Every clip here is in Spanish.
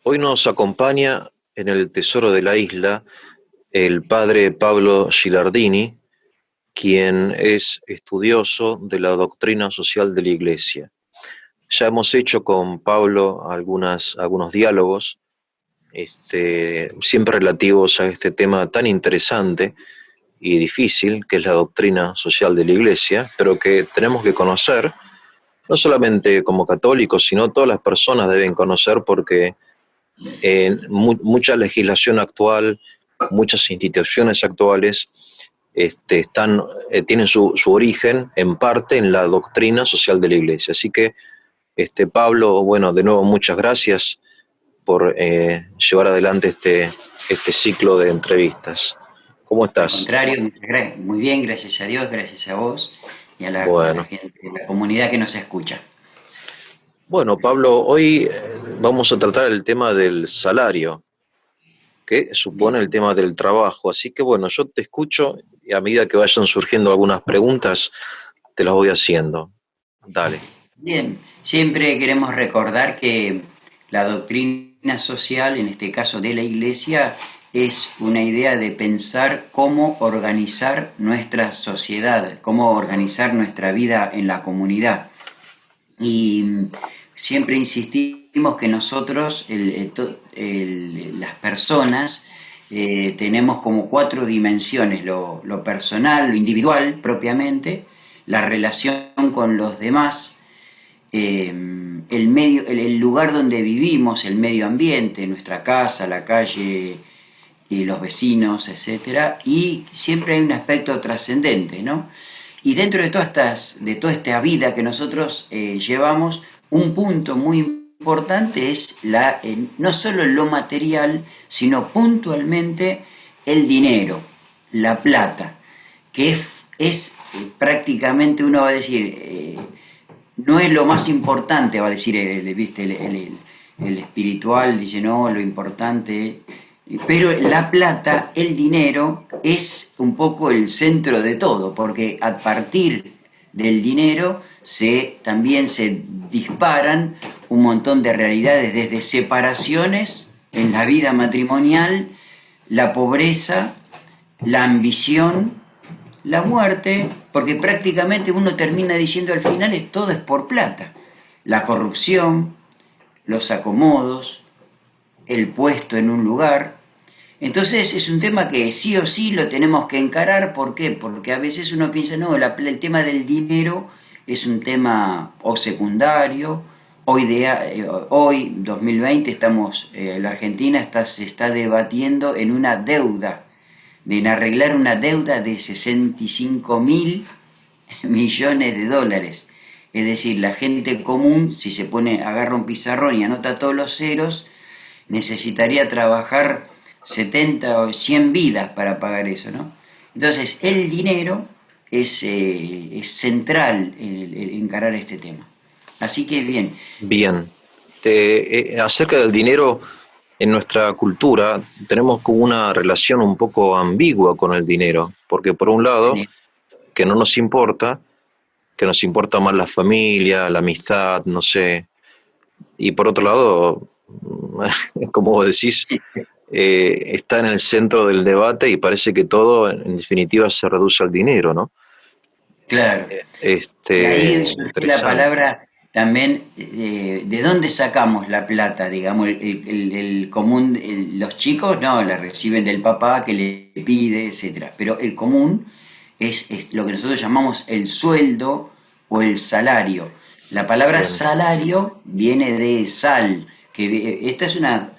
Hoy nos acompaña en el Tesoro de la Isla el padre Pablo Gilardini, quien es estudioso de la doctrina social de la Iglesia. Ya hemos hecho con Pablo algunos diálogos, siempre relativos a este tema tan interesante y difícil que es la doctrina social de la Iglesia, pero que tenemos que conocer, no solamente como católicos, sino todas las personas deben conocer porque mucha legislación actual, muchas instituciones actuales tienen su origen en parte en la doctrina social de la Iglesia. Así que, Pablo, bueno, de nuevo muchas gracias por llevar adelante este ciclo de entrevistas. ¿Cómo Al estás? contrario, muchas gracias. Muy bien, gracias a Dios, gracias a vos y a la Bueno, gente, a la comunidad que nos escucha. bueno, Pablo, hoy vamos a tratar el tema del salario, que supone el Bien, tema del trabajo. Así que bueno, yo te escucho y a medida que vayan surgiendo algunas preguntas, te las voy haciendo. Dale. bien. Siempre queremos recordar que la doctrina social, en este caso de la Iglesia, es una idea de pensar cómo organizar nuestra sociedad, cómo organizar nuestra vida en la comunidad. Y siempre insistimos que nosotros, las personas, tenemos como cuatro dimensiones: lo personal, lo individual propiamente, la relación con los demás, el lugar donde vivimos, el medio ambiente, nuestra casa, la calle, y los vecinos, etcétera, y siempre hay un aspecto trascendente, ¿no? Y dentro de toda esta vida que nosotros llevamos, un punto muy importante es no solo lo material, sino puntualmente el dinero, la plata, que prácticamente, uno va a decir, no es lo más importante, va a decir ¿viste? El espiritual, dice no, lo importante, pero la plata, el dinero, es un poco el centro de todo, porque a partir del dinero también se disparan un montón de realidades, desde separaciones en la vida matrimonial, la pobreza, la ambición, la muerte, porque prácticamente uno termina diciendo al final todo es por plata. La corrupción, los acomodos, el puesto en un lugar. Entonces es un tema que sí o sí lo tenemos que encarar. ¿Por qué? Porque a veces uno piensa, no, el tema del dinero es un tema o secundario. Hoy 2020, la Argentina se está debatiendo en una deuda, en arreglar una deuda de 65.000 millones de dólares. Es decir, la gente común, si agarra un pizarrón y anota todos los ceros, necesitaría trabajar 70 o 100 vidas para pagar eso, ¿no? Entonces, el dinero es central en encarar este tema. Así que bien, Bien. Acerca del dinero, en nuestra cultura tenemos como una relación un poco ambigua con el dinero, porque por un lado, sí, que no nos importa, que nos importa más la familia, la amistad, no sé, y por otro lado, como vos decís, está en el centro del debate y parece que todo, en definitiva, se reduce al dinero, ¿no? claro. Y ahí surge la Interesante. palabra también, ¿de dónde sacamos la plata? Digamos, el común, los chicos no, la reciben del papá que le pide, etcétera. Pero el común es lo que nosotros llamamos el sueldo o el salario. La palabra Bien, salario viene de sal, esta es una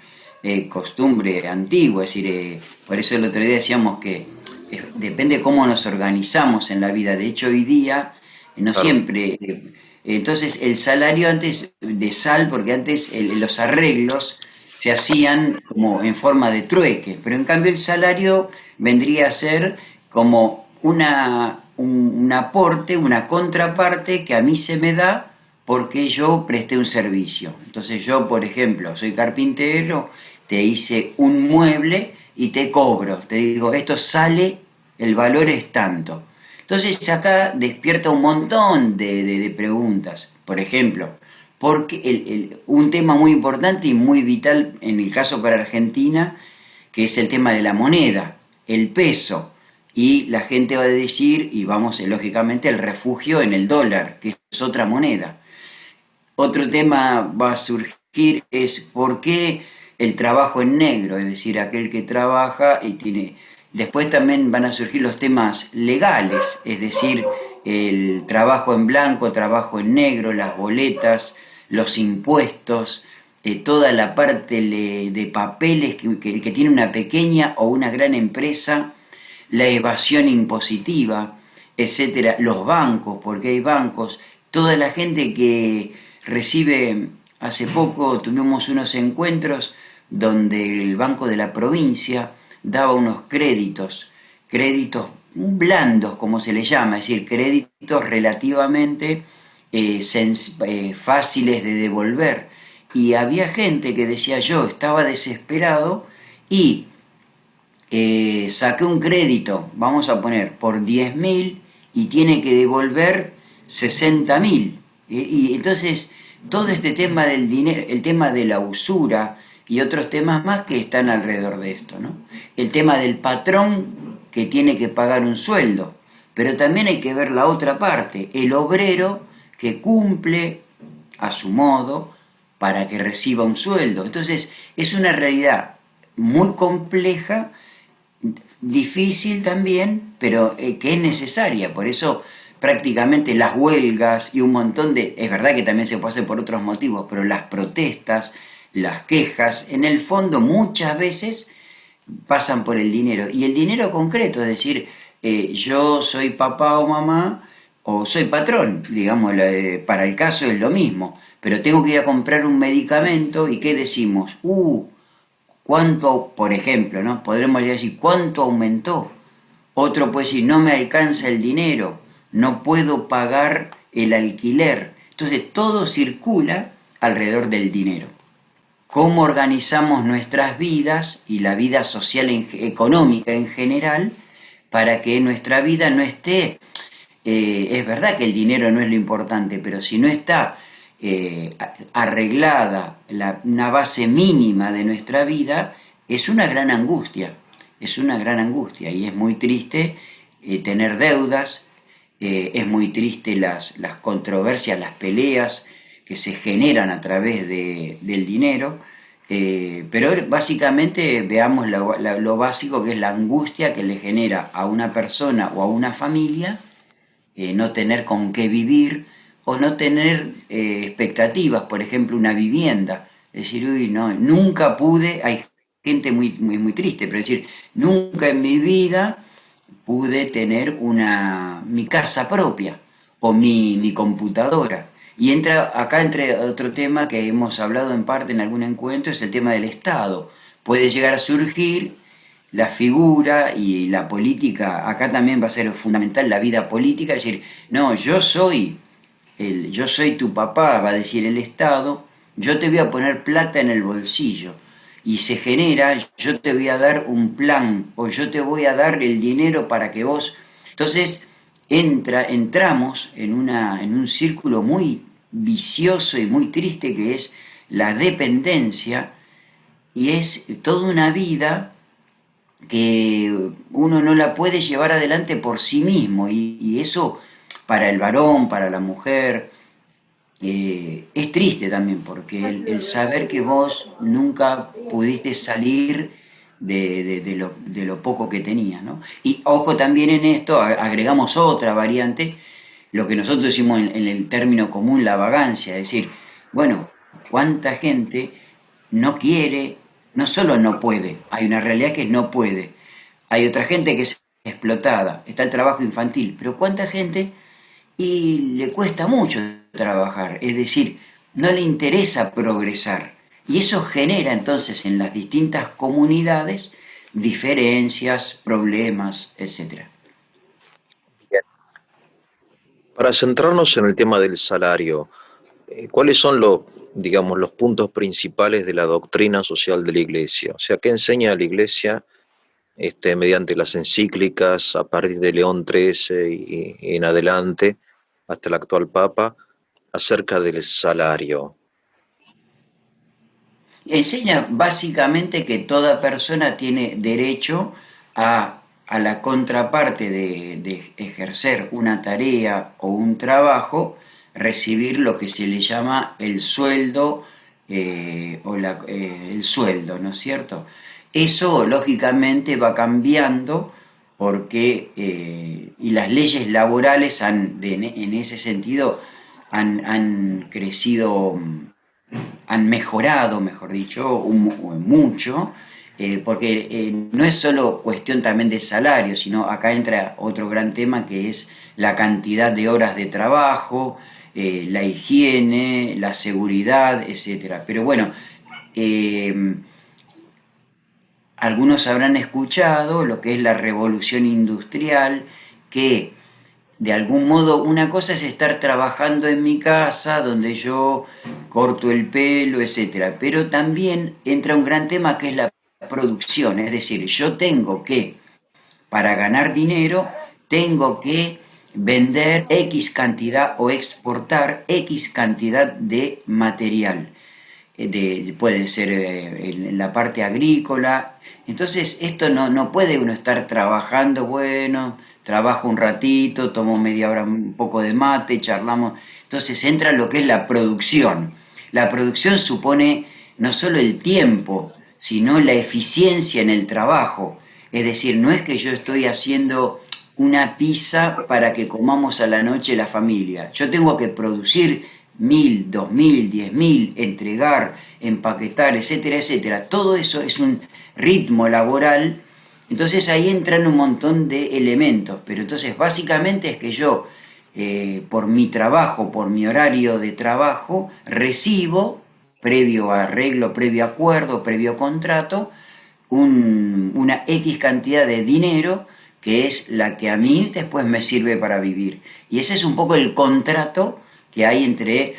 costumbre antigua, es decir, por eso el otro día decíamos que depende cómo nos organizamos en la vida. De hecho, hoy día no claro, siempre. Entonces, el salario antes de sal, porque antes los arreglos se hacían como en forma de trueque, pero en cambio el salario vendría a ser como un aporte, una contraparte que a mí se me da porque yo presté un servicio. Entonces yo, por ejemplo, soy carpintero, te hice un mueble y te cobro, te digo, esto sale, el valor es tanto. Entonces acá despierta un montón de preguntas. Por ejemplo, porque un tema muy importante y muy vital en el caso para Argentina, que es el tema de la moneda, el peso, y la gente va a decir, y vamos lógicamente el refugio en el dólar, que es otra moneda. Otro tema va a surgir es por qué el trabajo en negro, es decir, aquel que trabaja y tiene... Después también van a surgir los temas legales, es decir, el trabajo en blanco, trabajo en negro, las boletas, los impuestos, toda la parte de papeles que el que tiene una pequeña o una gran empresa, la evasión impositiva, etcétera, los bancos, porque hay bancos, toda la gente que recibe, hace poco tuvimos unos encuentros donde el Banco de la Provincia daba unos créditos, créditos blandos como se le llama, es decir, créditos relativamente fáciles de devolver. Y había gente que decía yo estaba desesperado y saqué un crédito, vamos a poner, por 10.000 y tiene que devolver 60.000. Y entonces todo este tema del dinero, el tema de la usura y otros temas más que están alrededor de esto, ¿no? El tema del patrón que tiene que pagar un sueldo, pero también hay que ver la otra parte, el obrero que cumple a su modo para que reciba un sueldo. Entonces es una realidad muy compleja, difícil también, pero que es necesaria. Por eso prácticamente las huelgas y un montón de... Es verdad que también se puede hacer por otros motivos, pero las protestas, las quejas, en el fondo muchas veces pasan por el dinero. Y el dinero concreto, es decir, yo soy papá o mamá o soy patrón, digamos, para el caso es lo mismo, pero tengo que ir a comprar un medicamento y ¿qué decimos? ¿Cuánto, por ejemplo, ¿no? Podremos decir, ¿cuánto aumentó? Otro puede decir, no me alcanza el dinero, no puedo pagar el alquiler. Entonces todo circula alrededor del dinero. Cómo organizamos nuestras vidas y la vida social económica en general para que nuestra vida no esté, es verdad que el dinero no es lo importante, pero si no está arreglada una base mínima de nuestra vida, es una gran angustia, es una gran angustia y es muy triste tener deudas, es muy triste las controversias, las peleas que se generan a través del dinero, pero básicamente veamos lo básico que es la angustia que le genera a una persona o a una familia no tener con qué vivir o no tener expectativas, por ejemplo, una vivienda. Es decir, uy, no, nunca pude, hay gente muy triste, pero es decir, nunca en mi vida pude tener mi casa propia o mi computadora. Y entra acá entre otro tema que hemos hablado en parte en algún encuentro, es el tema del Estado. Puede llegar a surgir la figura y la política, acá también va a ser fundamental la vida política, es decir, no, yo soy tu papá, va a decir el Estado, yo te voy a poner plata en el bolsillo. Y se genera, yo te voy a dar un plan, o yo te voy a dar el dinero para que vos... Entonces, entramos en un círculo muy vicioso y muy triste que es la dependencia, y es toda una vida que uno no la puede llevar adelante por sí mismo y eso para el varón, para la mujer, es triste también porque el saber que vos nunca pudiste salir de lo poco que tenías, ¿no? Y ojo también en esto, agregamos otra variante, lo que nosotros decimos en el término común, la vagancia, es decir, bueno, cuánta gente no quiere, no solo no puede, hay una realidad que no puede, hay otra gente que es explotada, está el trabajo infantil, pero cuánta gente y le cuesta mucho trabajar, es decir, no le interesa progresar. Y eso genera entonces en las distintas comunidades diferencias, problemas, etcétera. Para centrarnos en el tema del salario, ¿cuáles son los, digamos, los puntos principales de la doctrina social de la Iglesia? O sea, ¿qué enseña la Iglesia mediante las encíclicas a partir de León XIII y en adelante hasta el actual Papa? acerca del salario. Enseña básicamente que toda persona tiene derecho a la contraparte de ejercer una tarea o un trabajo, recibir lo que se le llama el sueldo el sueldo, ¿no es cierto? Eso lógicamente va cambiando porque y las leyes laborales en ese sentido han crecido, han mejorado, mejor dicho, mucho, porque no es solo cuestión también de salario, sino acá entra otro gran tema que es la cantidad de horas de trabajo, la higiene, la seguridad, etcétera. Pero bueno, eh, algunos habrán escuchado lo que es la revolución industrial, que de algún modo una cosa es estar trabajando en mi casa donde yo corto el pelo, etcétera, pero también entra un gran tema que es la producción, es decir, yo tengo que, para ganar dinero, tengo que vender X cantidad o exportar X cantidad de material. Puede ser en la parte agrícola. Entonces, esto no puede uno estar trabajando, bueno, trabajo un ratito, tomo media hora un poco de mate, charlamos. Entonces entra lo que es la producción. La producción supone no solo el tiempo, sino la eficiencia en el trabajo. Es decir, no es que yo estoy haciendo una pizza para que comamos a la noche la familia. Yo tengo que producir 1000, 2000, 10.000, entregar, empaquetar, etcétera, etcétera. Todo eso es un ritmo laboral. Entonces ahí entran un montón de elementos. Pero entonces básicamente es que yo, por mi trabajo, por mi horario de trabajo, recibo, previo arreglo, previo acuerdo, previo contrato, una X cantidad de dinero que es la que a mí después me sirve para vivir. Y ese es un poco el contrato que hay entre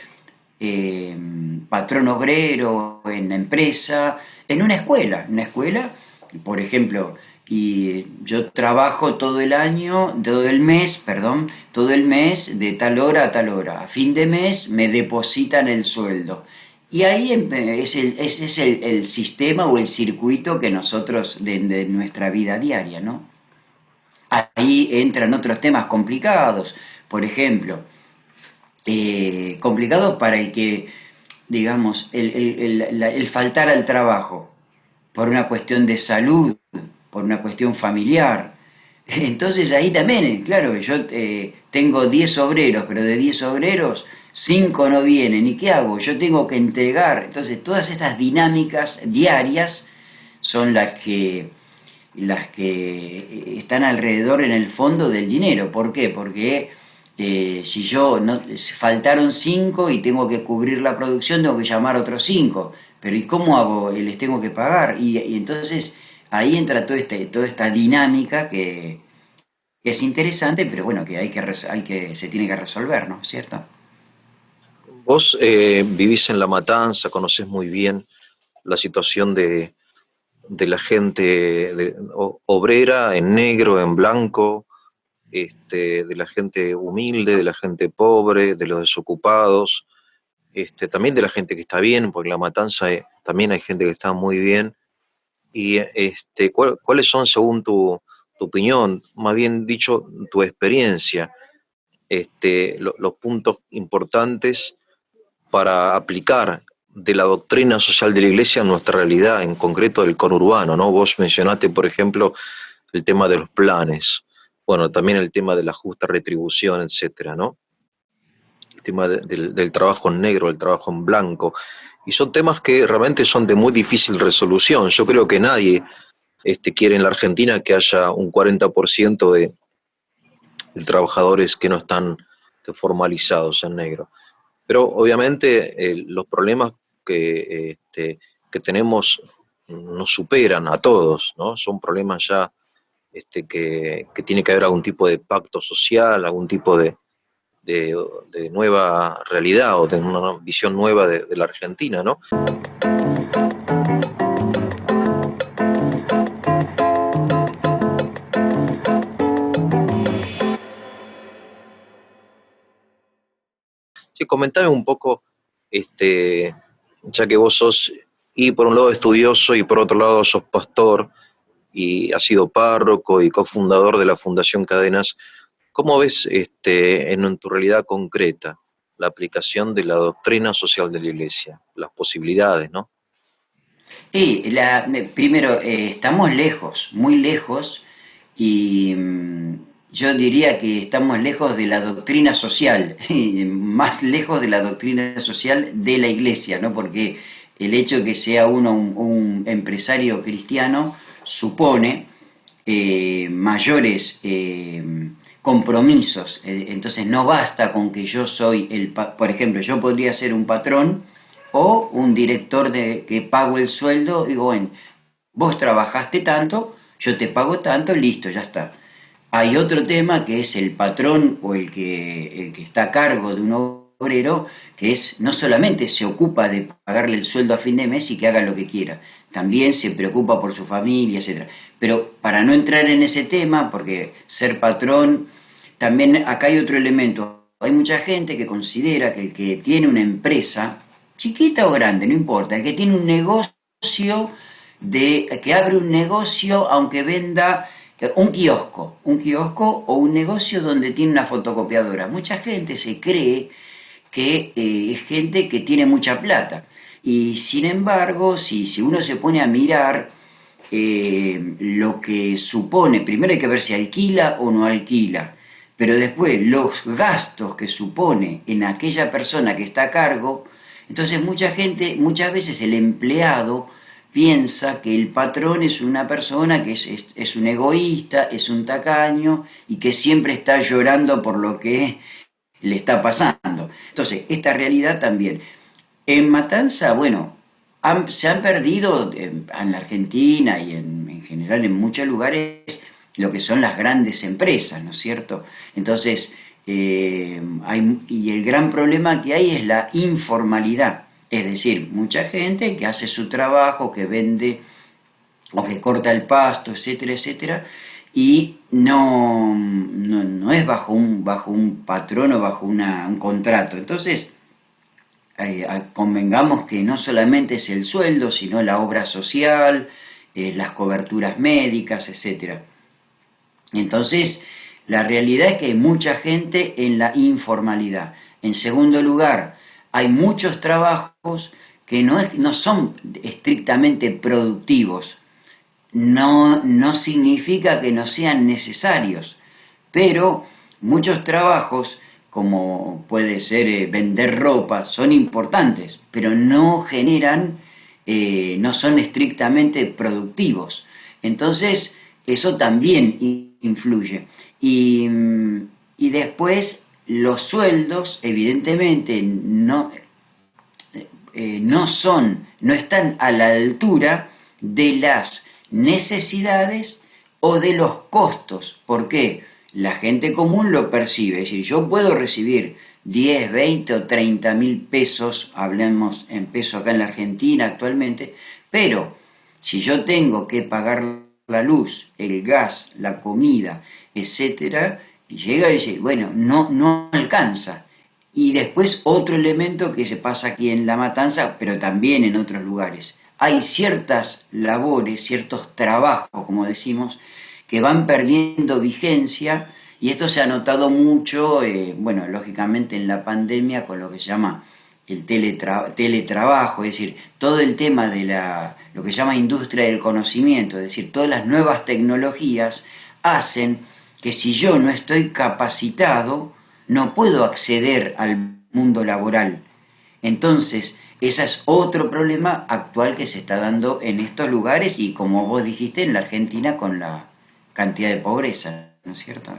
patrón obrero en la empresa, en una escuela, por ejemplo, y yo trabajo todo el año, todo el mes, perdón, todo el mes de tal hora a tal hora. A fin de mes me depositan el sueldo. Y ahí ese es el sistema o el circuito que nosotros de nuestra vida diaria, ¿no? Ahí entran otros temas complicados, por ejemplo, complicados para el que, digamos, el faltar al trabajo por una cuestión de salud, por una cuestión familiar. Entonces ahí también, claro, yo tengo 10 obreros, pero de 10 obreros, 5 no vienen. ¿Y qué hago? Yo tengo que entregar. Entonces todas estas dinámicas diarias son las que están alrededor en el fondo del dinero. ¿Por qué? Porque si yo no, faltaron 5 y tengo que cubrir la producción, tengo que llamar a otros 5. Pero ¿y cómo hago? Les tengo que pagar. Y entonces ahí entra toda esta dinámica que es interesante, pero bueno, que se tiene que resolver, ¿no? ¿Cierto? Vos vivís en La Matanza, conocés muy bien la situación de la gente obrera, en negro, en blanco, de la gente humilde, de la gente pobre, de los desocupados, también de la gente que está bien, porque en La Matanza también hay gente que está muy bien. Y ¿cuáles son, según tu opinión, más bien dicho, tu experiencia, los puntos importantes para aplicar de la doctrina social de la Iglesia a nuestra realidad, en concreto del conurbano, ¿no? Vos mencionaste, por ejemplo, el tema de los planes, bueno, también el tema de la justa retribución, etcétera, ¿no? El tema del trabajo en negro, el trabajo en blanco, y son temas que realmente son de muy difícil resolución. Yo creo que nadie quiere en la Argentina que haya un 40% de trabajadores que no están formalizados en negro. Pero obviamente los problemas que tenemos nos superan a todos, ¿no? Son problemas ya que tiene que haber algún tipo de pacto social, algún tipo de nueva realidad o de una visión nueva de la Argentina, ¿no? Sí, comentame un poco, este, ya que vos sos, y por un lado estudioso y por otro lado sos pastor y has sido párroco y cofundador de la Fundación Cadenas, ¿cómo ves en tu realidad concreta la aplicación de la doctrina social de la Iglesia? Las posibilidades, ¿no? Primero, estamos lejos, muy lejos, y yo diría que estamos lejos de la doctrina social, y más lejos de la doctrina social de la iglesia, ¿no? Porque el hecho de que sea uno un empresario cristiano supone mayores compromisos. Entonces no basta con que yo soy por ejemplo, yo podría ser un patrón o un director que pago el sueldo, digo, bueno, vos trabajaste tanto, yo te pago tanto, listo, ya está. Hay otro tema que es el patrón o el que está a cargo de un obrero, que es no solamente se ocupa de pagarle el sueldo a fin de mes y que haga lo que quiera, también se preocupa por su familia, etcétera. Pero para no entrar en ese tema, porque ser patrón, también acá hay otro elemento. Hay mucha gente que considera que el que tiene una empresa, chiquita o grande, no importa, el que tiene un negocio que abre un negocio aunque venda un kiosco o un negocio donde tiene una fotocopiadora. Mucha gente se cree que es gente que tiene mucha plata. Y sin embargo, si uno se pone a mirar lo que supone, primero hay que ver si alquila o no alquila, pero después los gastos que supone en aquella persona que está a cargo, entonces mucha gente, muchas veces el empleado piensa que el patrón es una persona que es un egoísta, es un tacaño y que siempre está llorando por lo que le está pasando. Entonces, esta realidad también. En Matanza, bueno, se han perdido en la Argentina y en general en muchos lugares lo que son las grandes empresas, ¿no es cierto? Entonces, y el gran problema que hay es la informalidad. Es decir, mucha gente que hace su trabajo, que vende o que corta el pasto, etcétera, etcétera, y no es bajo un patrón o bajo un contrato. Entonces, convengamos que no solamente es el sueldo, sino la obra social, las coberturas médicas, etcétera. Entonces, la realidad es que hay mucha gente en la informalidad. En segundo lugar, hay muchos trabajos que no son estrictamente productivos. No significa que no sean necesarios, pero muchos trabajos, como puede ser vender ropa, son importantes, pero no generan, no son estrictamente productivos. Entonces, eso también influye. Y después, los sueldos, evidentemente, no están a la altura de las necesidades o de los costos. ¿Por qué? La gente común lo percibe. Es decir, yo puedo recibir 10, 20 o 30 mil pesos, hablemos en peso acá en la Argentina actualmente, pero si yo tengo que pagar la luz, el gas, la comida, etcétera, llega y dice, bueno, no alcanza. Y después otro elemento que se pasa aquí en La Matanza, pero también en otros lugares. Hay ciertas labores, ciertos trabajos, como decimos, que van perdiendo vigencia y esto se ha notado mucho, bueno, lógicamente en la pandemia con lo que se llama el teletrabajo, es decir, todo el tema de lo que se llama industria del conocimiento, es decir, todas las nuevas tecnologías hacen que si yo no estoy capacitado, no puedo acceder al mundo laboral. Entonces, ese es otro problema actual que se está dando en estos lugares y como vos dijiste, en la Argentina con la cantidad de pobreza, ¿no es cierto?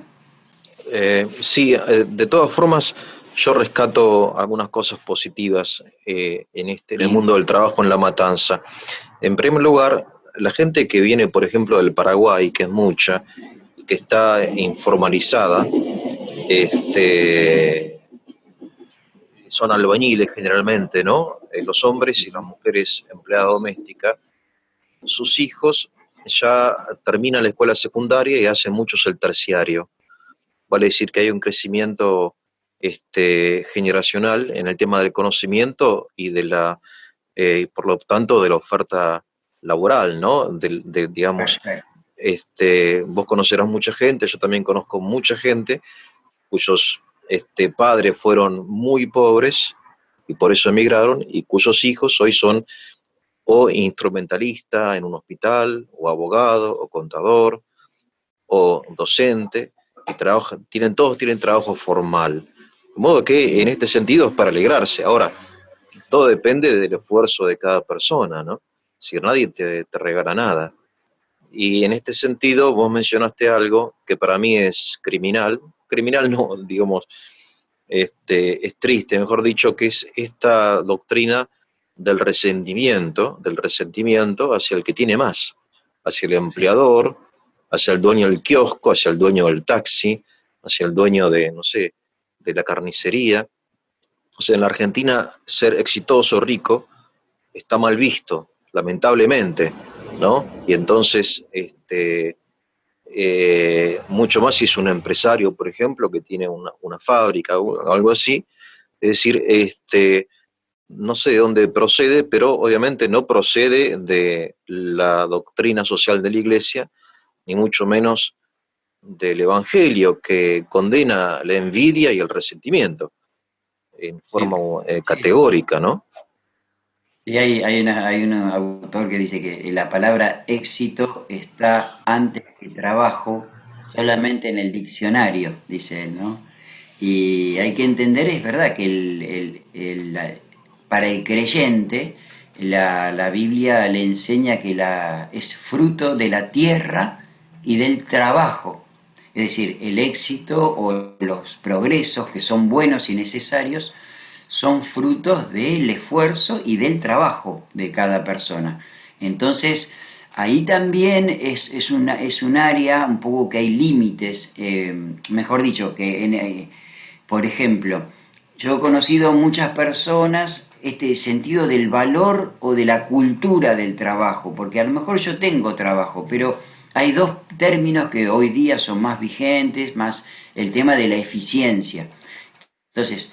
Sí, de todas formas, yo rescato algunas cosas positivas en el Y mundo del trabajo en La Matanza. En primer lugar, la gente que viene, por ejemplo, del Paraguay, que es mucha, que está informalizada, este, son albañiles generalmente, ¿no? Los hombres y las mujeres empleadas domésticas, sus hijos ya terminan la escuela secundaria y hacen muchos el terciario. Vale decir que hay un crecimiento generacional en el tema del conocimiento y de por lo tanto, de la oferta laboral, ¿no? Digamos, Perfecto. vos conocerás mucha gente, yo también conozco mucha gente cuyos padres fueron muy pobres y por eso emigraron, y cuyos hijos hoy son o instrumentalista en un hospital, o abogado, o contador, o docente, y todos tienen trabajo formal. De modo que en este sentido es para alegrarse. Ahora, todo depende del esfuerzo de cada persona, ¿no? Si nadie te regala nada. Y en este sentido, vos mencionaste algo que para mí es criminal no, digamos, es triste, mejor dicho, que es esta doctrina del resentimiento hacia el que tiene más, hacia el Sí. empleador, hacia el dueño del kiosco, hacia el dueño del taxi, hacia el dueño de, no sé, de la carnicería. O sea, en la Argentina ser exitoso, rico, está mal visto, lamentablemente, ¿no? Y entonces, mucho más si es un empresario, por ejemplo, que tiene una fábrica o algo así. Es decir, no sé de dónde procede, pero obviamente no procede de la doctrina social de la Iglesia, ni mucho menos del Evangelio, que condena la envidia y el resentimiento en Sí, forma sí. categórica, ¿no? Y hay un autor que dice que la palabra éxito está antes que trabajo solamente en el diccionario, dice él, ¿no? Y hay que entender, es verdad, que para el creyente la Biblia le enseña que es fruto de la tierra y del trabajo. Es decir, el éxito o los progresos que son buenos y necesarios son frutos del esfuerzo y del trabajo de cada persona. Entonces, ahí también es un área un poco que hay límites, mejor dicho, por ejemplo, yo he conocido muchas personas este sentido del valor o de la cultura del trabajo, porque a lo mejor yo tengo trabajo, pero hay dos términos que hoy día son más vigentes, más el tema de la eficiencia. Entonces,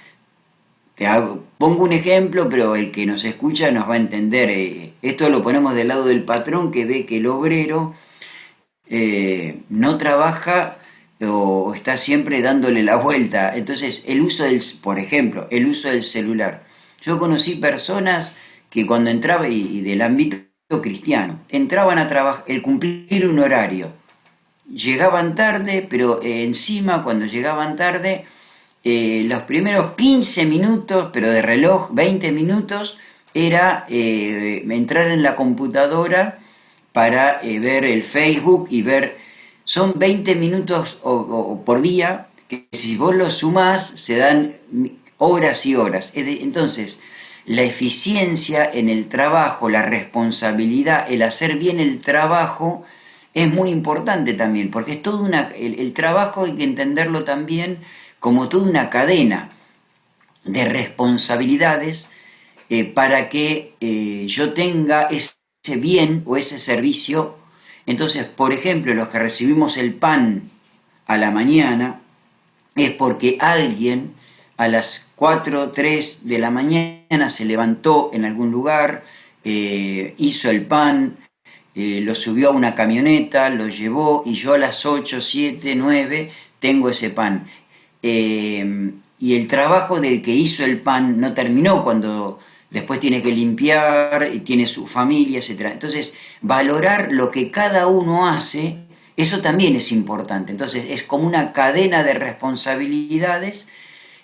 pongo un ejemplo, pero el que nos escucha nos va a entender. Esto lo ponemos del lado del patrón que ve que el obrero no trabaja o está siempre dándole la vuelta. Entonces, por ejemplo, el uso del celular. Yo conocí personas que cuando entraba, y del ámbito cristiano, entraban a trabajar, el cumplir un horario, llegaban tarde, pero encima cuando llegaban tarde, los primeros 15 minutos, pero de reloj 20 minutos, era entrar en la computadora para ver el Facebook y ver, son 20 minutos por día, que si vos los sumás se dan horas y horas. Entonces, la eficiencia en el trabajo, la responsabilidad, el hacer bien el trabajo, es muy importante también, porque es todo el trabajo hay que entenderlo también como toda una cadena de responsabilidades para que yo tenga ese bien o ese servicio. Entonces, por ejemplo, los que recibimos el pan a la mañana es porque alguien a las 4 3 de la mañana se levantó en algún lugar, hizo el pan, lo subió a una camioneta, lo llevó y yo a las 8 7 9 tengo ese pan. Y el trabajo del que hizo el pan no terminó cuando después tiene que limpiar y tiene su familia, etcétera. Entonces, valorar lo que cada uno hace, eso también es importante. Entonces, es como una cadena de responsabilidades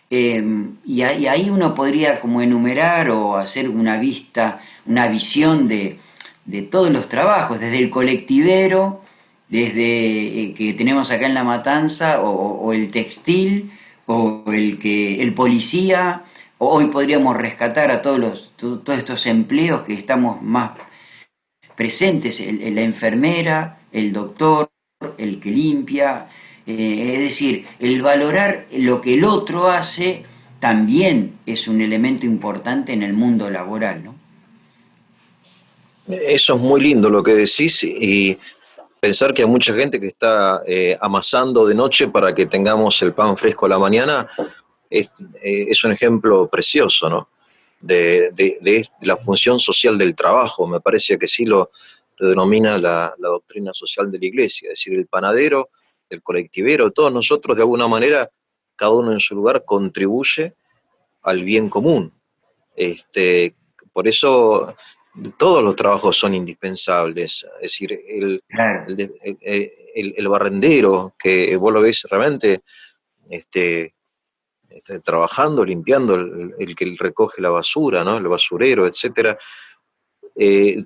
y ahí uno podría como enumerar o hacer una vista, una visión de todos los trabajos, desde el colectivero, desde que tenemos acá en La Matanza, o el textil, o el policía, o hoy podríamos rescatar a todos estos empleos que estamos más presentes, la enfermera, el doctor, el que limpia, es decir, el valorar lo que el otro hace también es un elemento importante en el mundo laboral, ¿no? Eso es muy lindo lo que decís, y pensar que hay mucha gente que está amasando de noche para que tengamos el pan fresco a la mañana, es, es un ejemplo precioso, ¿no? De la función social del trabajo. Me parece que sí lo denomina la doctrina social de la Iglesia, es decir, el panadero, el colectivero, todos nosotros de alguna manera, cada uno en su lugar, contribuye al bien común. Este, por eso todos los trabajos son indispensables. Es decir, Claro. el barrendero, que vos lo ves realmente este, trabajando, limpiando, el que recoge la basura, ¿no? El basurero, etcétera.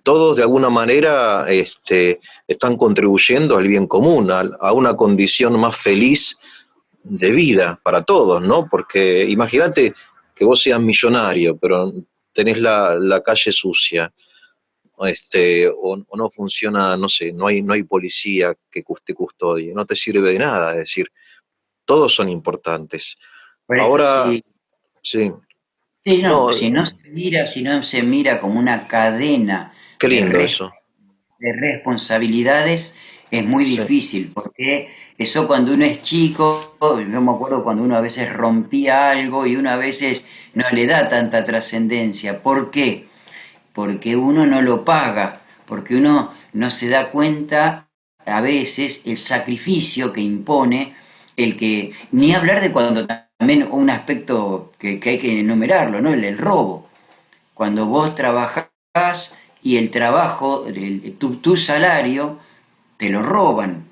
Todos de alguna manera están contribuyendo al bien común, a una condición más feliz de vida para todos, ¿no? Porque imagínate que vos seas millonario, pero tenés la calle sucia, o no funciona, no sé, no hay policía que te custodie, no te sirve de nada, es decir, todos son importantes. Por eso Ahora, sí. sí, Sí, no, no, si no se mira como una cadena qué de, lindo eso, de responsabilidades, es muy sí, difícil, porque eso cuando uno es chico, yo me acuerdo cuando uno a veces rompía algo y uno a veces no le da tanta trascendencia. ¿Por qué? Porque uno no lo paga, porque uno no se da cuenta a veces el sacrificio que impone el que, ni hablar de cuando también un aspecto que hay que enumerarlo, ¿no? El robo. Cuando vos trabajás y el trabajo, tu salario, te lo roban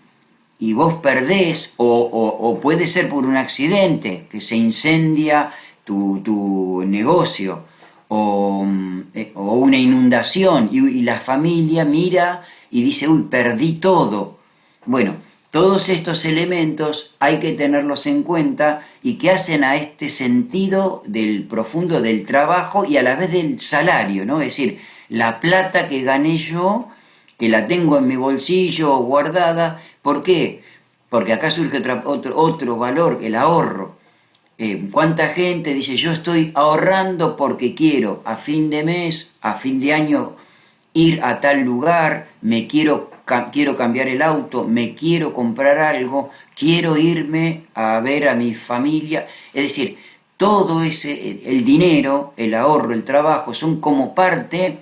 y vos perdés, o puede ser por un accidente, que se incendia tu negocio, o una inundación, y la familia mira y dice, uy, perdí todo. Bueno, todos estos elementos hay que tenerlos en cuenta y que hacen a este sentido del profundo del trabajo y a la vez del salario, ¿no? Es decir, la plata que gané yo, que la tengo en mi bolsillo guardada. ¿Por qué? Porque acá surge otro valor, el ahorro. ¿Cuánta gente dice yo estoy ahorrando porque quiero a fin de mes, a fin de año ir a tal lugar, quiero cambiar el auto, me quiero comprar algo, quiero irme a ver a mi familia? Es decir, todo ese, el dinero, el ahorro, el trabajo, son como parte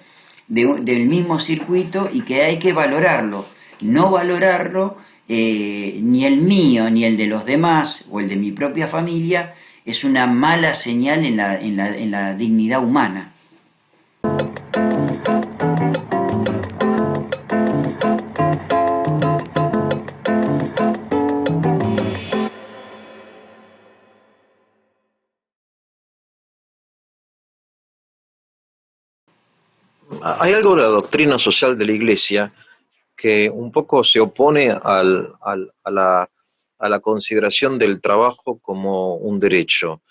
del mismo circuito y que hay que valorarlo. No valorarlo, ni el mío, ni el de los demás, o el de mi propia familia, es una mala señal en la dignidad humana. hay algo de la doctrina social de la Iglesia que un poco se opone a la consideración del trabajo como un derecho.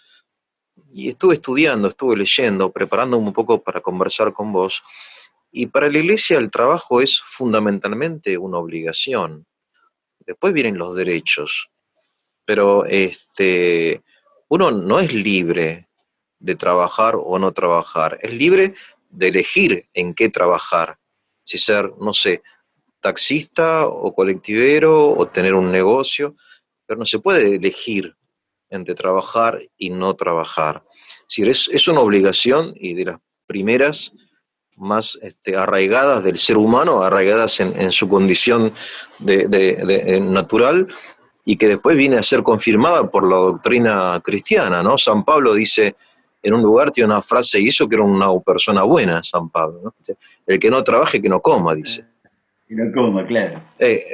Y estuve estudiando, estuve leyendo, preparándome un poco para conversar con vos, y para la Iglesia el trabajo es fundamentalmente una obligación. Después vienen los derechos, pero uno no es libre de trabajar o no trabajar, es libre de elegir en qué trabajar, si ser, no sé, taxista o colectivero o tener un negocio, pero no se puede elegir entre trabajar y no trabajar. Es decir, es una obligación y de las primeras más arraigadas del ser humano, arraigadas en su condición natural, y que después viene a ser confirmada por la doctrina cristiana, ¿no? San Pablo dice, en un lugar tiene una frase, y eso que era una persona buena, San Pablo, ¿no? El que no trabaje, que no coma, dice. Y no coma, claro.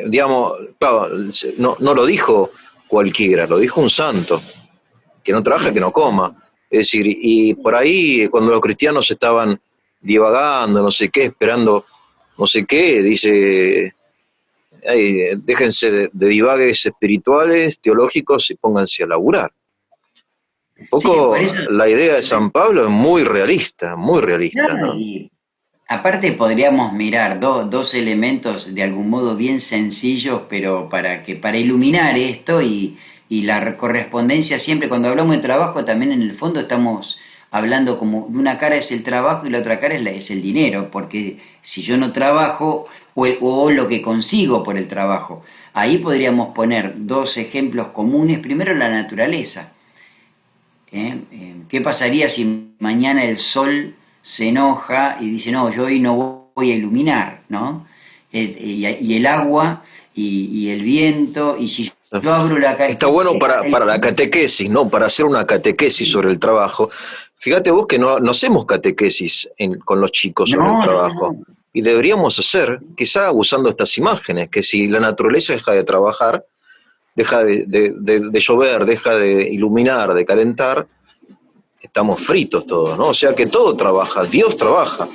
Digamos, claro, no lo dijo cualquiera, lo dijo un santo, que no trabaja, que no coma. Es decir, y por ahí cuando los cristianos estaban divagando, no sé qué, esperando no sé qué, dice, ay, déjense de divagues espirituales, teológicos y pónganse a laburar. Un Sí, por poco eso, la idea de San Pablo es muy no, realista, ¿no? y aparte podríamos mirar dos elementos de algún modo bien sencillos, pero para iluminar esto y la correspondencia siempre cuando hablamos de trabajo también en el fondo estamos hablando como de una cara es el trabajo y la otra cara es el dinero, porque si yo no trabajo o lo que consigo por el trabajo, ahí podríamos poner dos ejemplos comunes. Primero la naturaleza. ¿Qué pasaría si mañana el sol se enoja y dice, no, yo hoy no voy a iluminar, ¿no? Y el agua y el viento, y si yo abro la Está bueno para la calle, catequesis, ¿no? Para hacer una catequesis sobre el trabajo. Fíjate vos que no hacemos catequesis con los chicos sobre el no, no, trabajo. no. Y deberíamos hacer, quizá usando estas imágenes, que si la naturaleza deja de trabajar, deja de llover, deja de iluminar, de calentar, estamos fritos todos, ¿no? O sea que todo trabaja, Dios trabaja,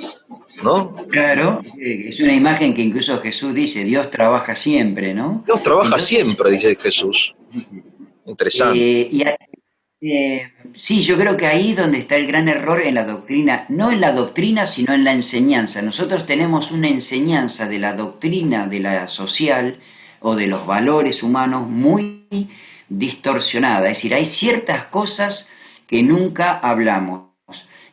¿no? Claro, es una imagen que incluso Jesús dice, Dios trabaja siempre, ¿no? Dios trabaja Entonces, siempre, dice Jesús. Interesante. eh, y, sí, yo creo que ahí es donde está el gran error en la doctrina, no en la doctrina, sino en la enseñanza. Nosotros tenemos una enseñanza de la doctrina de la social o de los valores humanos muy distorsionada, es decir, hay ciertas cosas que nunca hablamos.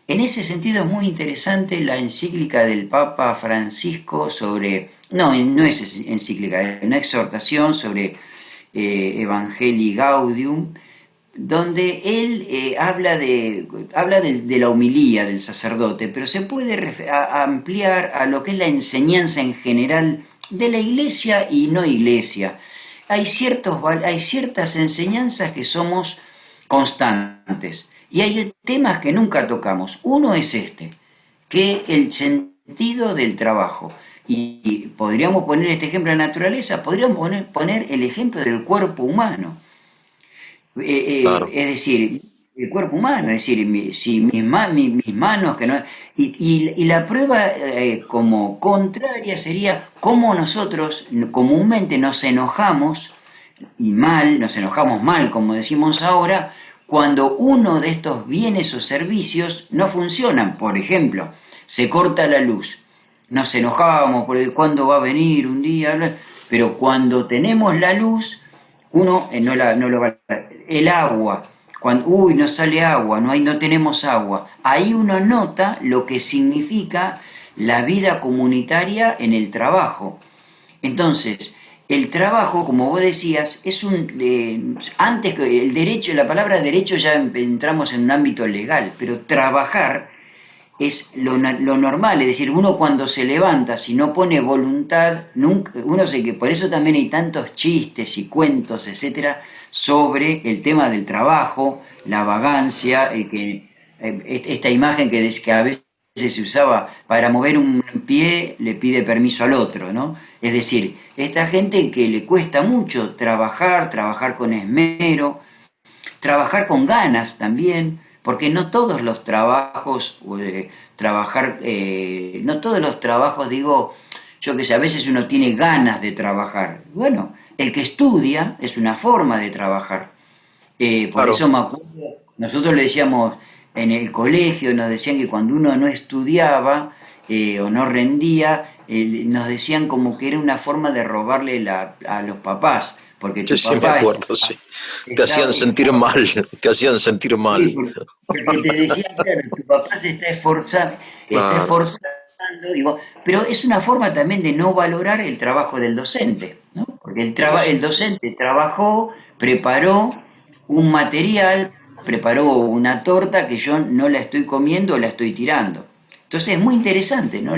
En ese sentido es muy interesante la encíclica del Papa Francisco sobre, no es encíclica, es una exhortación sobre Evangelii Gaudium, donde él habla de la homilía del sacerdote, pero se puede ampliar a lo que es la enseñanza en general de la iglesia y no iglesia. Hay ciertas enseñanzas que somos constantes y hay temas que nunca tocamos. Uno es este, que el sentido del trabajo. Y podríamos poner este ejemplo de la naturaleza, podríamos poner el ejemplo del cuerpo humano. Claro. Es decir, el cuerpo humano, es decir, si mis manos que no... Y la prueba como contraria sería cómo nosotros comúnmente nos enojamos, y mal, nos enojamos mal, como decimos ahora, cuando uno de estos bienes o servicios no funcionan. Por ejemplo, se corta la luz. Nos enojábamos porque cuándo va a venir un día, pero cuando tenemos la luz, uno no lo va a... El agua, cuando, uy, no sale agua, no tenemos agua. Ahí uno nota lo que significa la vida comunitaria en el trabajo. Entonces, el trabajo, como vos decías, es antes que el derecho, la palabra derecho ya entramos en un ámbito legal, pero trabajar es lo normal, es decir, uno cuando se levanta, si no pone voluntad, nunca, uno sé que por eso también hay tantos chistes y cuentos, etcétera, sobre el tema del trabajo, la vagancia, esta imagen que a veces se usaba para mover un pie le pide permiso al otro, ¿no? Es decir, esta gente que le cuesta mucho trabajar con esmero, trabajar con ganas también, porque no todos los trabajos, no todos los trabajos, digo, yo que sé, a veces uno tiene ganas de trabajar. Bueno, el que estudia es una forma de trabajar. Por eso Claro. me acuerdo, nosotros le decíamos en el colegio, nos decían que cuando uno no estudiaba o no rendía, nos decían como que era una forma de robarle a los papás, porque Yo tu sí me papá acuerdo, sí. Te hacían sentir estaba mal, te hacían sentir sí, mal. porque te decía, claro, tu papá se está Claro. esforzando, digo, pero es una forma también de no valorar el trabajo del docente, ¿no? Porque Y el sí. docente trabajó, preparó un material, preparó una torta que yo no la estoy comiendo, la estoy tirando. Entonces es muy interesante, ¿no?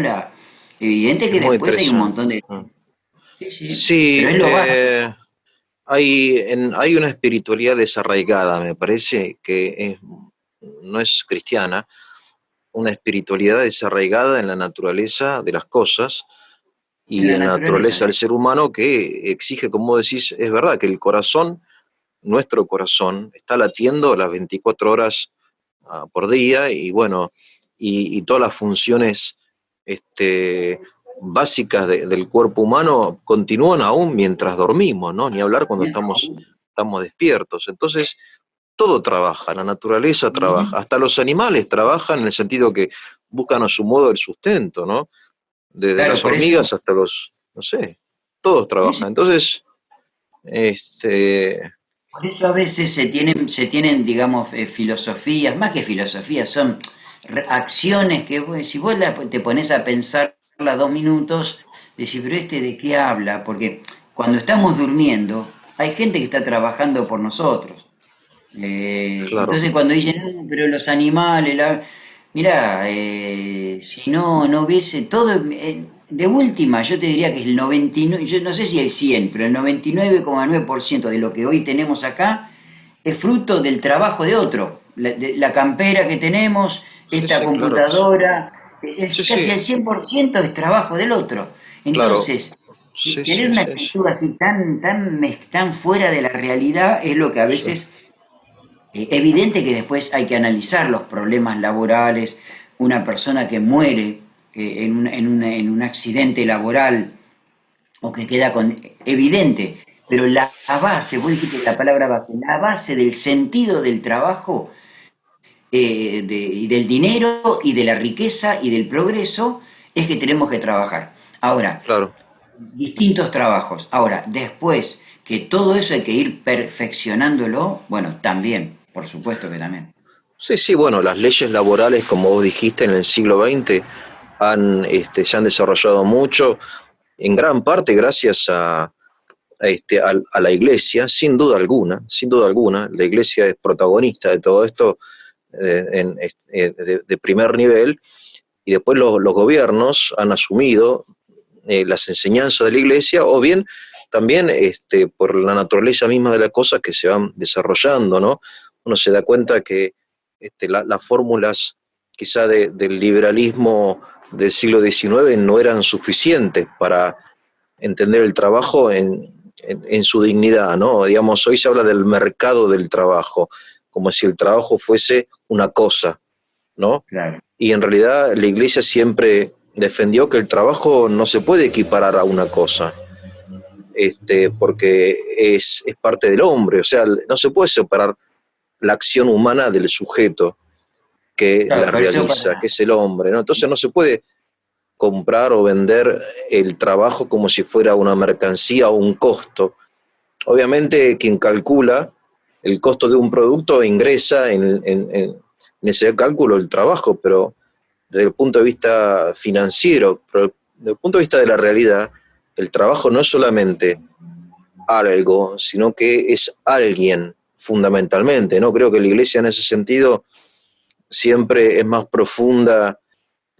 Evidente Es que muy después hay un interesante. montón de... Mm. Sí, sí, pero Sí, es lo básico. hay una espiritualidad desarraigada, me parece, no es cristiana, una espiritualidad desarraigada en la naturaleza de las cosas En y la en la naturaleza. naturaleza del ser humano que exige, como decís, es verdad que el corazón, nuestro corazón, está latiendo las 24 horas por día y bueno, y todas las funciones este, básicas del cuerpo humano continúan aún mientras dormimos, ¿no? Ni hablar cuando estamos despiertos. Entonces, todo trabaja, la naturaleza trabaja, Ujú. hasta los animales trabajan en el sentido que buscan a su modo el sustento, ¿no? Desde Claro, las por eso, hormigas hasta no sé, todos sí, sí. trabajan. Entonces, este, Por eso a veces se tienen, digamos, filosofías, más que filosofías, son acciones que si vos te pones a pensarla 2 minutos, decís, pero este de qué habla, porque cuando estamos durmiendo, hay gente que está trabajando por nosotros. claro, Entonces cuando dicen, no, pero los animales, mirá, si no hubiese todo, de última yo te diría que el 99, yo no sé si el 100, pero el 99,9% de lo que hoy tenemos acá es fruto del trabajo de otro. La campera que tenemos, sí, esta sí, claro que sí. computadora, Sí, casi sí, el 100% es trabajo del otro. claro, Entonces, sí, tener sí, una sí, sí, actitud así tan fuera de la realidad es lo que a sí, veces evidente que después hay que analizar los problemas laborales, una persona que muere en un accidente laboral o que queda con... Evidente, pero la base, vos dijiste la palabra base, la base del sentido del trabajo y del dinero y de la riqueza y del progreso es que tenemos que trabajar. Ahora, claro. distintos trabajos. Ahora, después que todo eso hay que ir perfeccionándolo, bueno, también, por supuesto que también. Sí, sí, bueno, las leyes laborales, como vos dijiste, en el siglo XX se han desarrollado mucho, en gran parte gracias a la iglesia, sin duda alguna, la iglesia es protagonista de todo esto de primer nivel, y después los gobiernos han asumido las enseñanzas de la iglesia, o bien también por la naturaleza misma de las cosas que se van desarrollando, ¿no? Uno se da cuenta que las fórmulas quizá del liberalismo del siglo XIX no eran suficientes para entender el trabajo en su dignidad, ¿no? Digamos, hoy se habla del mercado del trabajo, como si el trabajo fuese una cosa, ¿no? Claro. Y en realidad la iglesia siempre defendió que el trabajo no se puede equiparar a una cosa, porque es parte del hombre, o sea, no se puede separar la acción humana del sujeto que Claro, la por eso realiza, que es el hombre, ¿no? Entonces no se puede comprar o vender el trabajo como si fuera una mercancía o un costo. Obviamente quien calcula el costo de un producto ingresa en ese cálculo el trabajo, pero desde el punto de vista financiero, pero desde el punto de vista de la realidad, el trabajo no es solamente algo, sino que es alguien fundamentalmente, ¿no? Creo que la iglesia en ese sentido siempre es más profunda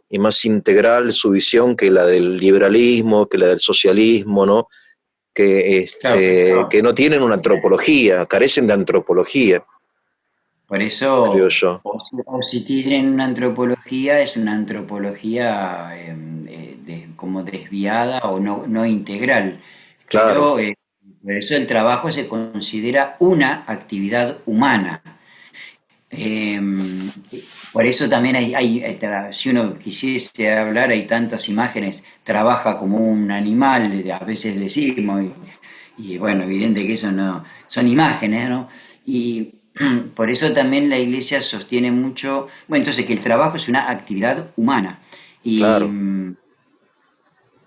y más integral su visión que la del liberalismo, que la del socialismo, ¿no? claro, Que no tienen una antropología, carecen de antropología, por creo eso, yo. o si tienen una antropología, es una antropología como desviada o no integral. Claro, Pero por eso el trabajo se considera una actividad humana. Eh, por eso también si uno quisiese hablar, hay tantas imágenes, trabaja como un animal, a veces decimos, y bueno, evidente que eso no, son imágenes, ¿no? Y por eso también la iglesia sostiene mucho, bueno, entonces que el trabajo es una actividad humana. Y claro,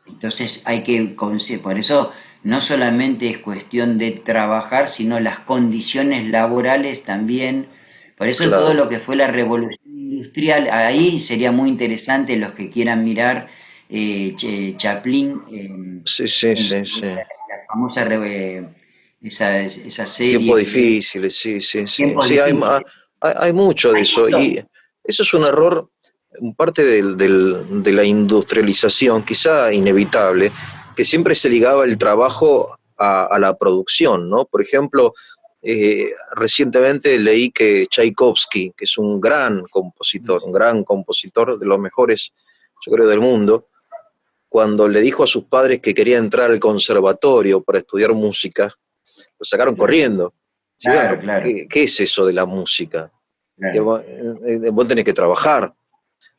entonces hay que, por eso no solamente es cuestión de trabajar, sino las condiciones laborales también. Por eso todo claro. lo que fue la revolución industrial, ahí sería muy interesante los que quieran mirar Chaplin Sí, sí, en sí, sí. la famosa esa Tiempos serie, difíciles, sí, sí, sí. Tiempos Sí, difíciles. hay mucho de Hay eso. mucho. Y eso es un error, parte de la industrialización, quizá inevitable, que siempre se ligaba el trabajo a la producción, ¿no? Por ejemplo, recientemente leí que Tchaikovsky, que es un gran compositor de los mejores, yo creo, del mundo, cuando le dijo a sus padres que quería entrar al conservatorio para estudiar música, lo sacaron Claro, corriendo. Sí, claro, bueno, claro, ¿qué es eso de la música? claro, Vos tenés que trabajar,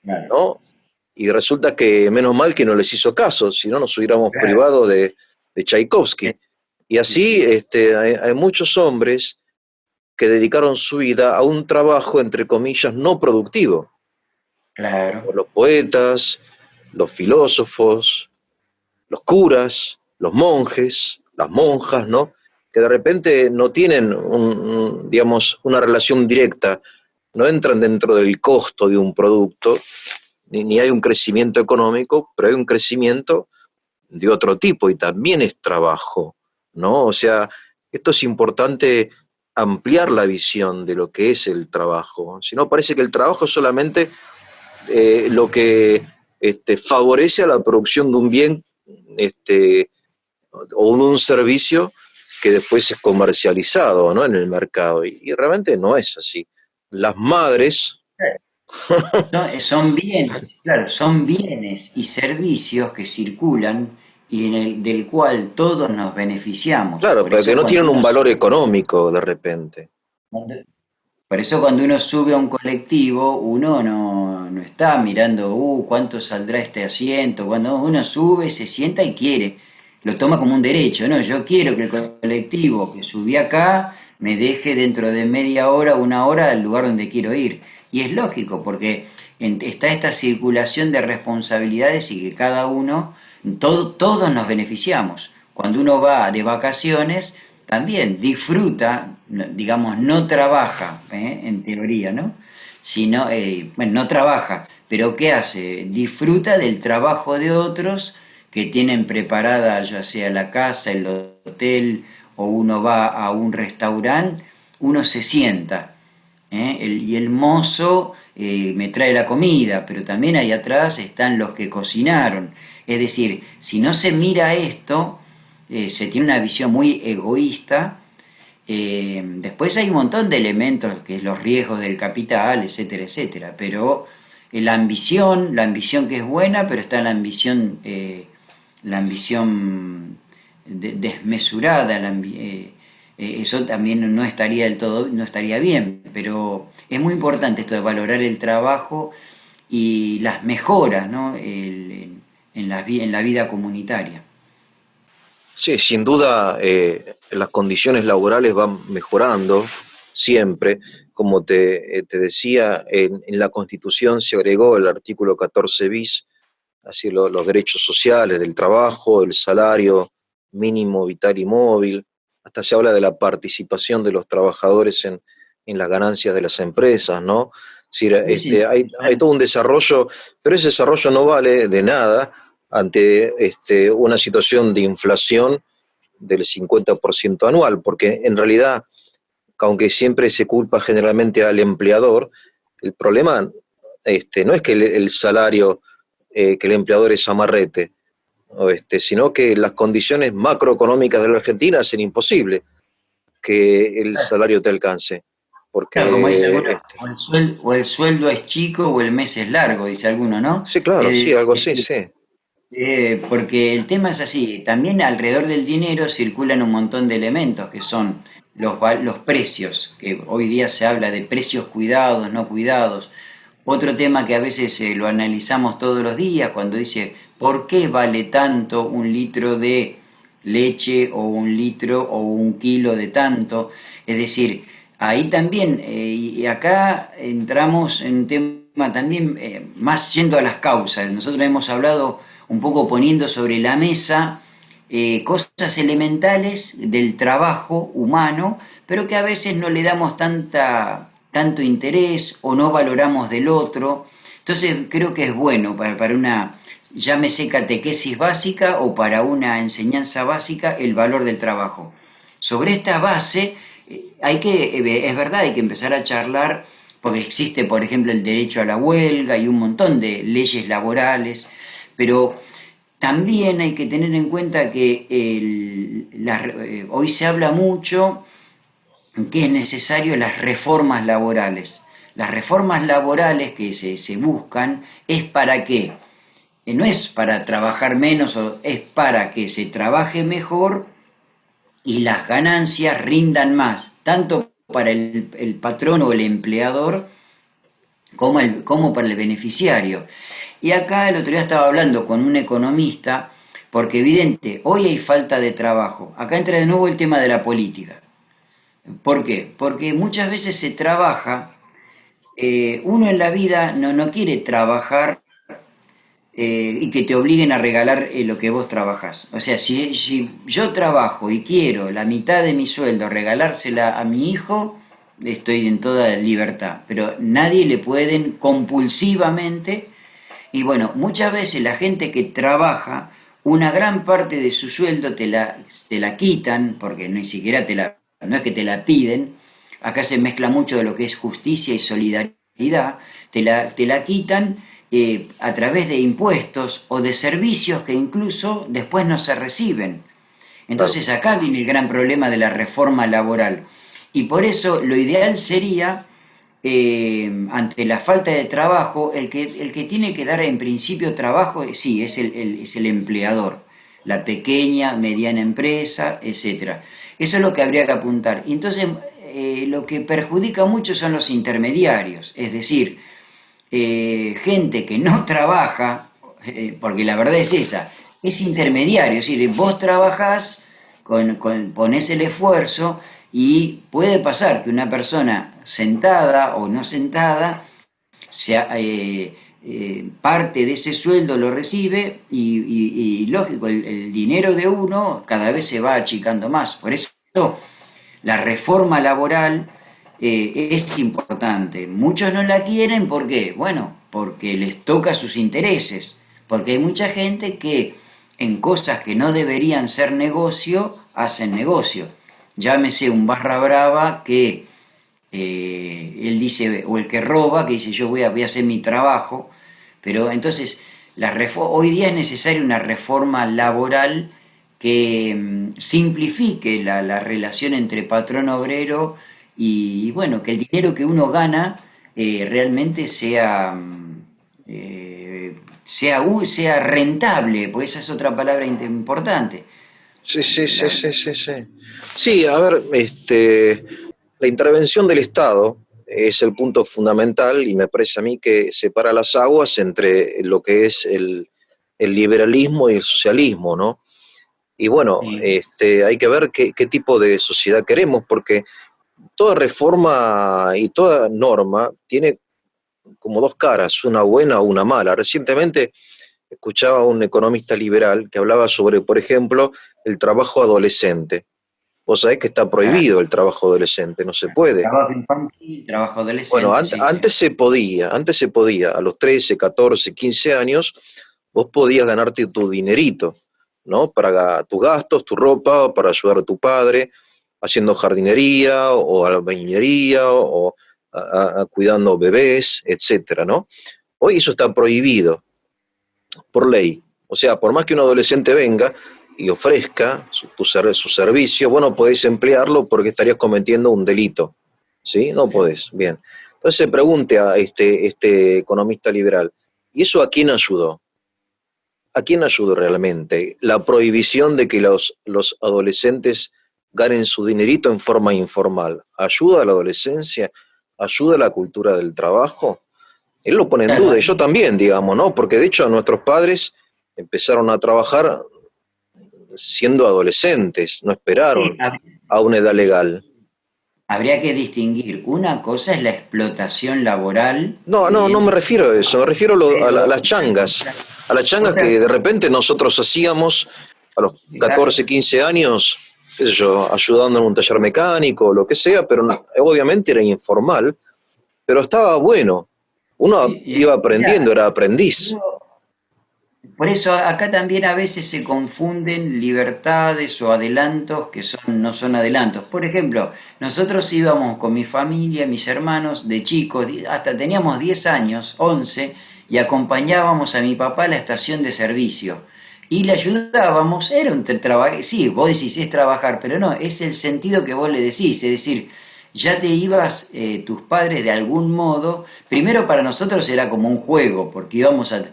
claro, ¿no? Y resulta que menos mal que no les hizo caso, si no nos hubiéramos claro. privado de Tchaikovsky. Y Sí, así sí, sí, hay muchos hombres que dedicaron su vida a un trabajo, entre comillas, no productivo, claro. como los poetas, los filósofos, los curas, los monjes, las monjas, ¿no? Que de repente no tienen, digamos, una relación directa, no entran dentro del costo de un producto, ni hay un crecimiento económico, pero hay un crecimiento de otro tipo y también es trabajo, ¿no? O sea, esto es importante ampliar la visión de lo que es el trabajo, sino parece que el trabajo es solamente lo que favorece a la producción de un bien este, o de un servicio que después es comercializado, ¿no?, en el mercado. Y realmente no es así. Las madres, Son bienes, claro, son bienes y servicios que circulan y del cual todos nos beneficiamos. claro, pero que no tienen un valor económico de repente. Cuando- por eso cuando uno sube a un colectivo, uno no está mirando, cuánto saldrá este asiento. Cuando uno sube, se sienta y quiere, lo toma como un derecho, ¿no? Yo quiero que el colectivo que subí acá me deje dentro de media hora, una hora al lugar donde quiero ir. Y es lógico, porque está esta circulación de responsabilidades y que cada uno, todos nos beneficiamos. Cuando uno va de vacaciones, también disfruta, digamos, no trabaja, en teoría, ¿no? Sino, bueno, no trabaja, pero ¿qué hace? Disfruta del trabajo de otros que tienen preparada ya sea la casa, el hotel o uno va a un restaurante, uno se sienta, y el mozo me trae la comida, pero también ahí atrás están los que cocinaron. Es decir, si no se mira esto, se tiene una visión muy egoísta. Después hay un montón de elementos, que es los riesgos del capital, etcétera, etcétera, pero la ambición que es buena, pero está la ambición desmesurada, eso también no estaría del todo, no estaría bien, pero es muy importante esto de valorar el trabajo y las mejoras, ¿no? En la vida comunitaria. Sí, sin duda las condiciones laborales van mejorando siempre. Como te decía, en la Constitución se agregó el artículo 14 bis, así los derechos sociales del trabajo, el salario mínimo vital y móvil, hasta se habla de la participación de los trabajadores en las ganancias de las empresas, ¿no? Es decir, Sí, sí, hay todo un desarrollo, pero ese desarrollo no vale de nada ante una situación de inflación del 50% anual, porque en realidad, aunque siempre se culpa generalmente al empleador, el problema no es que el salario, que el empleador es amarrete, sino que las condiciones macroeconómicas de la Argentina hacen imposible que el salario te alcance. claro, como dice Porque, alguno, o el sueldo es chico o el mes es largo, dice alguno, ¿no? sí, claro, sí, Es algo así, decir, sí. porque el tema es así, también alrededor del dinero circulan un montón de elementos que son los precios, que hoy día se habla de precios cuidados, no cuidados. Otro tema que a veces lo analizamos todos los días cuando dice, ¿por qué vale tanto un litro de leche o un litro o un kilo de tanto? Es decir, ahí también, y acá entramos en un tema también más yendo a las causas. Nosotros hemos hablado un poco poniendo sobre la mesa cosas elementales del trabajo humano, pero que a veces no le damos tanto interés o no valoramos del otro. Entonces creo que es bueno para una, llámese catequesis básica o para una enseñanza básica, el valor del trabajo. Sobre esta base, es verdad, hay que empezar a charlar, porque existe, por ejemplo, el derecho a la huelga y un montón de leyes laborales, pero también hay que tener en cuenta que hoy se habla mucho que es necesario las reformas laborales. Las reformas laborales que se buscan es para qué. No es para trabajar menos, es para que se trabaje mejor y las ganancias rindan más, tanto para el patrón o el empleador como para el beneficiario. Y acá el otro día estaba hablando con un economista, porque evidente, hoy hay falta de trabajo. Acá entra de nuevo el tema de la política. ¿Por qué? Porque muchas veces se trabaja, uno en la vida no quiere trabajar y que te obliguen a regalar lo que vos trabajás. O sea, si yo trabajo y quiero la mitad de mi sueldo regalársela a mi hijo, estoy en toda libertad, pero nadie le pueden compulsivamente. Y bueno, muchas veces la gente que trabaja, una gran parte de su sueldo te la quitan, porque ni siquiera no es que te la piden, acá se mezcla mucho de lo que es justicia y solidaridad, te la quitan a través de impuestos o de servicios que incluso después no se reciben. Claro. Entonces acá viene el gran problema de la reforma laboral. Y por eso lo ideal sería, ante la falta de trabajo, el que tiene que dar en principio trabajo, sí, es el empleador, la pequeña, mediana empresa, etcétera. Eso es lo que habría que apuntar. Y entonces, lo que perjudica mucho son los intermediarios, es decir, gente que no trabaja, porque la verdad es esa, es intermediario, es decir, vos trabajás, ponés el esfuerzo y puede pasar que una persona sentada o no sentada parte de ese sueldo lo recibe y lógico, el dinero de uno cada vez se va achicando más. Por eso la reforma laboral es importante. Muchos no la quieren, ¿por qué? Bueno, porque les toca sus intereses, porque hay mucha gente que en cosas que no deberían ser negocio, hacen negocio. Llámese un barra brava que él dice, o el que roba, que dice yo voy a hacer mi trabajo, pero entonces hoy día es necesaria una reforma laboral que simplifique la relación entre patrón-obrero y bueno, que el dinero que uno gana realmente sea rentable, pues esa es otra palabra importante. Sí, sí, sí, La- sí, sí, sí. Sí, a ver, la intervención del Estado es el punto fundamental y me parece a mí que separa las aguas entre lo que es el liberalismo y el socialismo, ¿no? Y bueno, sí, hay que ver qué tipo de sociedad queremos, porque toda reforma y toda norma tiene como dos caras, una buena o una mala. Recientemente escuchaba a un economista liberal que hablaba sobre, por ejemplo, el trabajo adolescente. Vos sabés que está claro. prohibido el trabajo adolescente, no se puede. Trabajo infantil, trabajo Bueno, adolescente, sí. antes se podía, a los 13, 14, 15 años, vos podías ganarte tu dinerito, ¿no? Para tus gastos, tu ropa, para ayudar a tu padre, haciendo jardinería o albañilería o cuidando bebés, etcétera, ¿no? Hoy eso está prohibido por ley. O sea, por más que un adolescente venga y ofrezca su servicio, vos no podés emplearlo porque estarías cometiendo un delito. ¿Sí? No podés. Bien. Entonces se pregunte a este economista liberal, ¿y eso a quién ayudó? ¿A quién ayudó realmente? La prohibición de que los adolescentes ganen su dinerito en forma informal. ¿Ayuda a la adolescencia? ¿Ayuda a la cultura del trabajo? Él lo pone en Claro, duda, y yo también, digamos, ¿no? Porque de hecho nuestros padres empezaron a trabajar siendo adolescentes, no sí, esperaron a una edad legal. habría que distinguir. Una cosa es la explotación laboral, No, no, no me refiero a eso, me refiero a pero las changas, a las changas otra que de cosa, repente nosotros hacíamos a los claro, 14, 15 años, qué sé yo, ayudando en un taller mecánico, lo que sea, pero obviamente era informal, pero estaba bueno. Uno iba aprendiendo, mirá, era aprendiz. yo por eso acá también a veces se confunden libertades o adelantos que no son adelantos. Por ejemplo, nosotros íbamos con mi familia, mis hermanos, de chicos, hasta teníamos 10 años, 11, y acompañábamos a mi papá a la estación de servicio. Y le ayudábamos, era un trabajo, sí, vos decís es trabajar, pero no, es el sentido que vos le decís, es decir, ya te ibas, tus padres de algún modo, primero para nosotros era como un juego, porque íbamos a,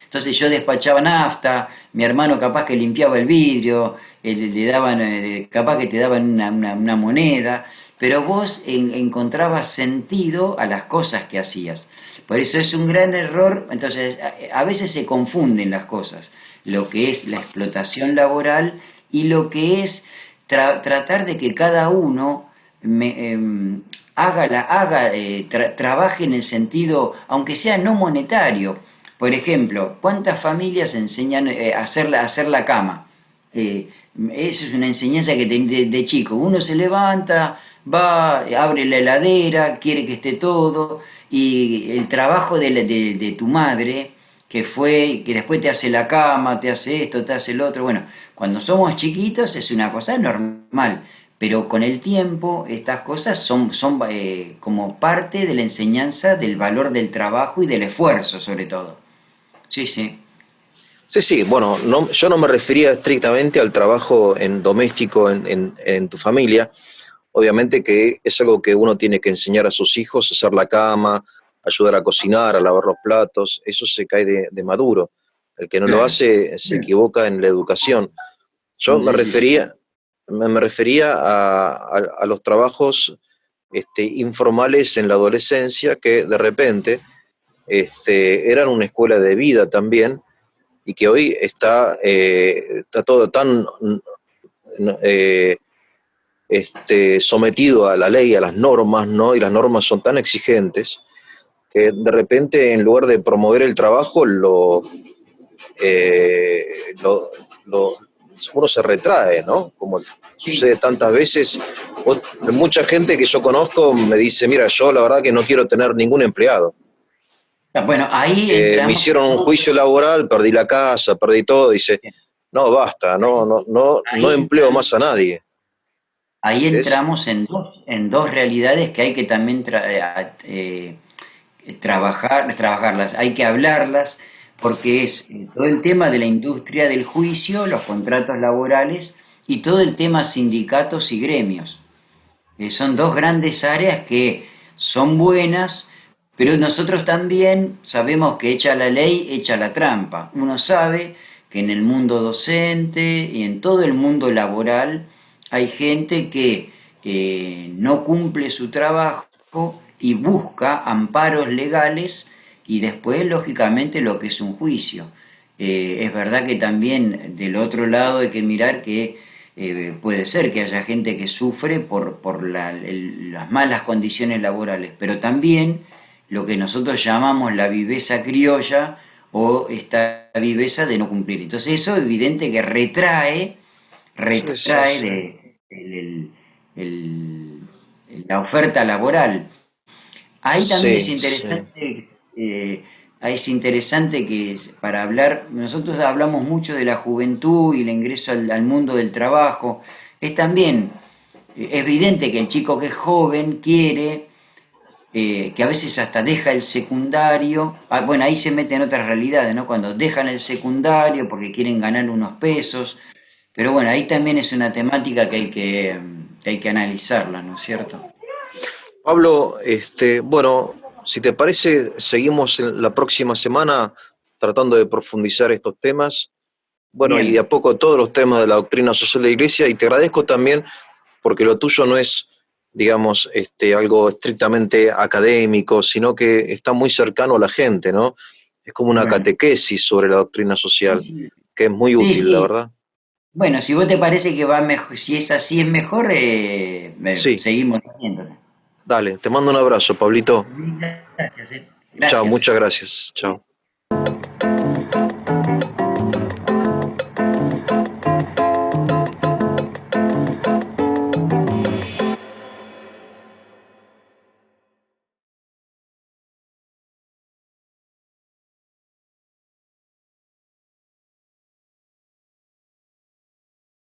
entonces yo despachaba nafta, mi hermano capaz que limpiaba el vidrio, le daban, capaz que te daban una moneda, pero vos encontrabas sentido a las cosas que hacías. Por eso es un gran error, entonces a veces se confunden las cosas, lo que es la explotación laboral y lo que es tratar de que cada uno trabaje en el sentido, aunque sea no monetario. Por ejemplo, ¿cuántas familias enseñan a hacer la cama? Eh, Eso es una enseñanza que de chico. Uno se levanta, va, abre la heladera, quiere que esté todo, y el trabajo de tu madre, que después te hace la cama, te hace esto, te hace lo otro. Bueno, cuando somos chiquitos es una cosa normal, pero con el tiempo estas cosas son como parte de la enseñanza del valor del trabajo y del esfuerzo sobre todo. Sí, sí. Sí, sí, bueno, no, yo no me refería estrictamente al trabajo en doméstico en tu familia. Obviamente que es algo que uno tiene que enseñar a sus hijos, hacer la cama, ayudar a cocinar, a lavar los platos, eso se cae de maduro. El que no lo Claro. hace se equivoca en la educación. Yo me Sí, sí, sí. refería, me refería a los trabajos informales en la adolescencia que de repente eran una escuela de vida también y que hoy está todo tan eh, sometido a la ley, a las normas, ¿no? Y las normas son tan exigentes que de repente en lugar de promover el trabajo eh, lo, lo, uno se retrae, ¿no? Como Sí. sucede tantas veces. Mucha gente que yo conozco me dice, mira, yo la verdad que no quiero tener ningún empleado. Bueno, ahí Me entramos hicieron en un dos, juicio laboral, perdí la casa, perdí todo, dice, no, basta, no, no, no, no ahí empleo más a nadie. ahí ¿Ves? entramos en dos realidades que hay que también trabajarlas, hay que hablarlas, porque es todo el tema de la industria del juicio, los contratos laborales y todo el tema sindicatos y gremios. Son dos grandes áreas que son buenas, pero nosotros también sabemos que echa la ley, echa la trampa. Uno sabe que en el mundo docente y en todo el mundo laboral hay gente que no cumple su trabajo y busca amparos legales y después, lógicamente, lo que es un juicio. Es verdad que también del otro lado hay que mirar que puede ser que haya gente que sufre por las malas condiciones laborales, pero también lo que nosotros llamamos la viveza criolla o esta viveza de no cumplir. Entonces eso es evidente que Sí, sí, retrae sí. el- la oferta laboral. Ahí también Sí, sí. es interesante para hablar, nosotros hablamos mucho de la juventud y el ingreso al mundo del trabajo. Es también evidente que el chico que es joven quiere, que a veces hasta deja el secundario, bueno, ahí se meten otras realidades, ¿no? Cuando dejan el secundario porque quieren ganar unos pesos, pero bueno, ahí también es una temática que hay que analizarla, ¿no es cierto? Pablo, bueno, si te parece, seguimos en la próxima semana tratando de profundizar estos temas. Bueno, y de a Bien. poco todos los temas de la doctrina social de la Iglesia, y te agradezco también porque lo tuyo no es, digamos, algo estrictamente académico, sino que está muy cercano a la gente, ¿no? Es como una Bueno. catequesis sobre la doctrina Sí, social, sí. que es muy Sí, útil, la sí. verdad. Bueno, si vos te parece que va mejor, si es así es mejor, Sí, seguimos haciéndolo. dale, te mando un abrazo, Pablito. Gracias, Chao, Gracias. muchas gracias. Chao.